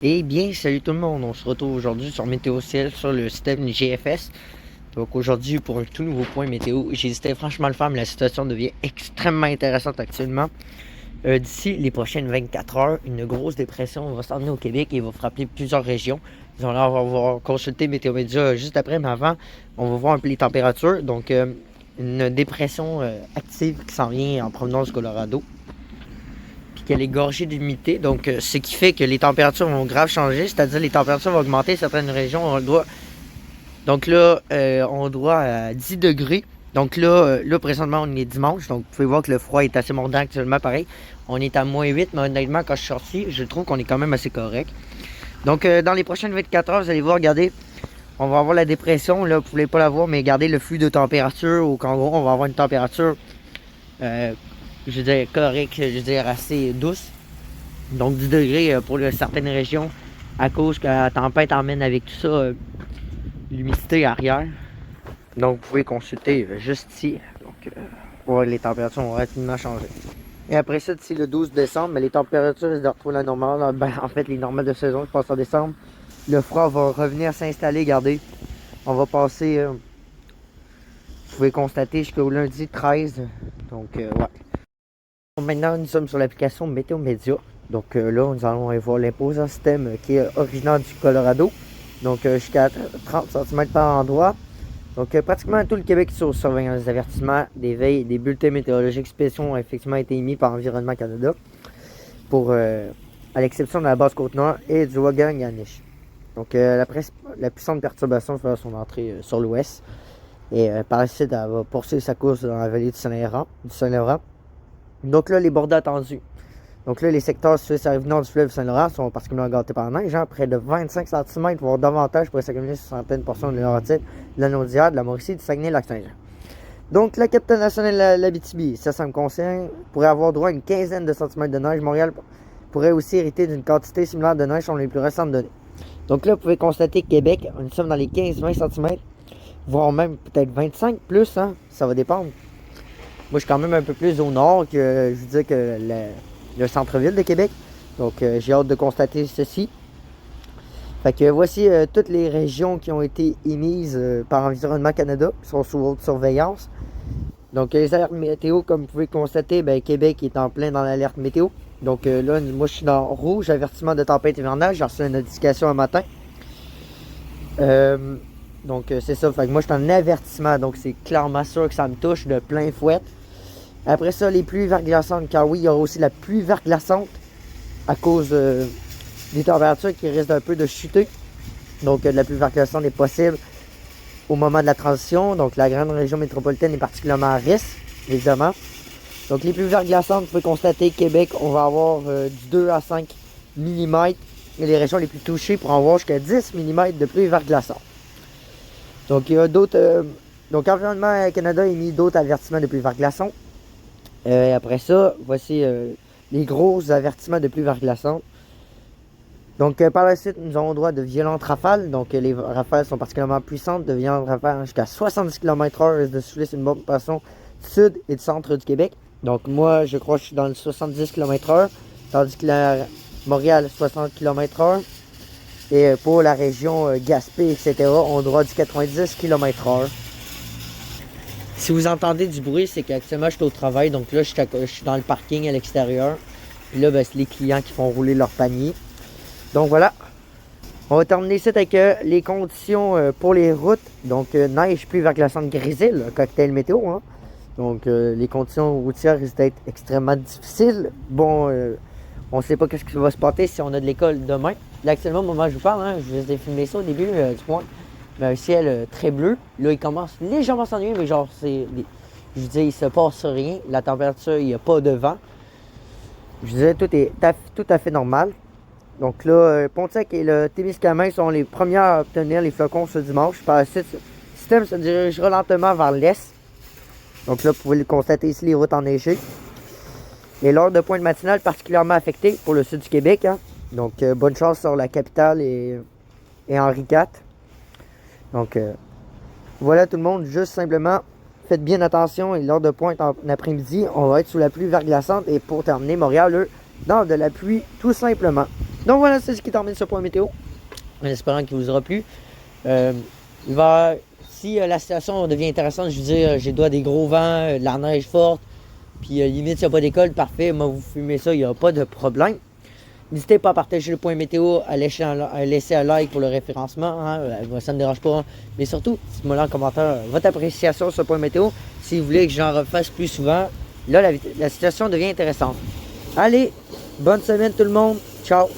Eh bien, salut tout le monde, on se retrouve aujourd'hui sur Météo Ciel sur le système GFS. Donc aujourd'hui, pour un tout nouveau point météo, j'hésitais franchement à le faire, mais la situation devient extrêmement intéressante actuellement. D'ici les prochaines 24 heures, une grosse dépression va s'en venir au Québec et va frapper plusieurs régions. On va consulter Météo Média juste après, mais avant, on va voir un peu les températures. Donc, une dépression active qui s'en vient en provenance du Colorado, qu'elle est gorgée d'humidité, donc ce qui fait que les températures vont grave changer, c'est-à-dire les températures vont augmenter, certaines régions on le doit. Donc là, on doit à 10 degrés. Donc là, présentement, on est dimanche, donc vous pouvez voir que le froid est assez mordant actuellement, pareil. On est à -8, mais honnêtement, quand je suis sorti, je trouve qu'on est quand même assez correct. Donc dans les prochaines 24 heures, vous allez voir, regardez, on va avoir la dépression, là, vous ne pouvez pas la voir, mais regardez le flux de température, au Congo, on va avoir une température euh, je veux dire, correcte, je veux dire, assez douce. Donc 10 degrés pour certaines régions à cause que la tempête emmène avec tout ça l'humidité arrière. Donc vous pouvez consulter juste ici. Donc voir les températures vont rapidement changer. Et après ça, d'ici le 12 décembre, mais les températures risquent de retrouver la normale. Ben, en fait, les normales de saison qui passent en décembre. Le froid va revenir s'installer, regardez. On va passer, vous pouvez constater jusqu'au lundi 13. Donc ouais. Maintenant, nous sommes sur l'application Météo Média. Donc là, nous allons aller voir l'imposant système qui est originaire du Colorado. Donc jusqu'à 30 cm par endroit. Donc pratiquement tout le Québec est sous surveillance. Des avertissements, des veilles, des bulletins météorologiques spéciaux ont effectivement été émis par Environnement Canada. Pour, à l'exception de la Basse-Côte-Nord et du Wagan-Yanish. Donc la puissante perturbation fera son entrée sur l'ouest. Et par la suite, elle va poursuivre sa course dans la vallée du Saint-Laurent. Donc là, les bordées attendus. Donc là, les secteurs suisses arrivent nord du fleuve Saint-Laurent sont particulièrement gâtés par la neige. Hein, près de 25 cm, voire davantage, pourraient s'accumuler sur certaines portions de l'Laurentide, de la Naudière, de la Mauricie, du Saguenay-Lac-Saint-Jean. Donc la capitale nationale de l'Abitibi, ça me concerne, pourrait avoir droit à une quinzaine de centimètres de neige. Montréal pourrait aussi hériter d'une quantité similaire de neige selon les plus récentes données. Donc là, vous pouvez constater que Québec, nous sommes dans les 15-20 cm, voire même peut-être 25 plus, hein, ça va dépendre. Moi, je suis quand même un peu plus au nord que, je veux dire, que le centre-ville de Québec. Donc, j'ai hâte de constater ceci. Fait que voici toutes les régions qui ont été émises par Environnement Canada, qui sont sous haute surveillance. Donc, les alertes météo, comme vous pouvez constater, ben, Québec est en plein dans l'alerte météo. Donc là, moi, je suis dans rouge, avertissement de tempête hivernale. J'ai reçu une notification un matin. Donc, c'est ça. Fait que moi, je suis en avertissement. Donc, c'est clairement sûr que ça me touche de plein fouet. Après ça, les pluies verglaçantes, car oui, il y aura aussi la pluie verglaçante à cause des températures qui risquent un peu de chuter. Donc, de la pluie verglaçante est possible au moment de la transition. Donc, la grande région métropolitaine est particulièrement à risque, évidemment. Donc, les pluies verglaçantes, vous pouvez constater, Québec, on va avoir du 2 à 5 mm. Et les régions les plus touchées pourront avoir jusqu'à 10 mm de pluie verglaçante. Donc, il y a d'autres... donc, Environnement Canada a émis d'autres avertissements de pluie verglaçante. Après ça, voici les gros avertissements de pluie verglaçante. Donc par la suite, nous avons droit de violentes rafales. Donc les rafales sont particulièrement puissantes, de violentes rafales jusqu'à 70 km/h de souffler sur une bonne portion du sud et du centre du Québec. Donc moi, je crois que je suis dans le 70 km/h, tandis que Montréal, 60 km/h. Et pour la région Gaspé, etc., on a droit du 90 km/h. Si vous entendez du bruit, c'est qu'actuellement je suis au travail, donc là je suis dans le parking à l'extérieur. Puis là, ben, c'est les clients qui font rouler leur panier. Donc voilà. On va terminer ici avec les conditions pour les routes. Donc neige, pluie verglaçante, grisille, cocktail météo. Hein. Donc les conditions routières risquent d'être extrêmement difficiles. Bon, on ne sait pas ce qui va se passer si on a de l'école demain. Là actuellement, au moment où je vous parle, hein, je vous ai filmé ça au début du point. Un ciel très bleu. Là, il commence légèrement à s'ennuyer, mais genre, je veux dire, il se passe rien. La température, il n'y a pas de vent. Je disais, tout est tout à fait normal. Donc là, Pontiac et le Témiscamingue sont les premiers à obtenir les flocons ce dimanche. Par la suite, le système se dirigera lentement vers l'est. Donc là, vous pouvez le constater ici, les routes enneigées. Et l'heure de pointe matinale particulièrement affectée pour le sud du Québec. Hein. Donc, bonne chance sur la capitale et Henri IV. Donc, voilà tout le monde, juste simplement, faites bien attention et l'heure de pointe en après-midi, on va être sous la pluie verglaçante et pour terminer, Montréal, eux, dans de la pluie tout simplement. Donc voilà, c'est ce qui termine ce point météo. En espérant qu'il vous aura plu. Si la situation devient intéressante, je veux dire, j'ai droit des gros vents, de la neige forte, puis limite s'il n'y a pas d'école, parfait, moi vous fumez ça, il n'y a pas de problème. N'hésitez pas à partager le point météo, à laisser un like pour le référencement, hein, ça ne me dérange pas. Hein. Mais surtout, dites-moi là en commentaire votre appréciation sur le point météo. Si vous voulez que j'en refasse plus souvent, là la situation devient intéressante. Allez, bonne semaine tout le monde, ciao!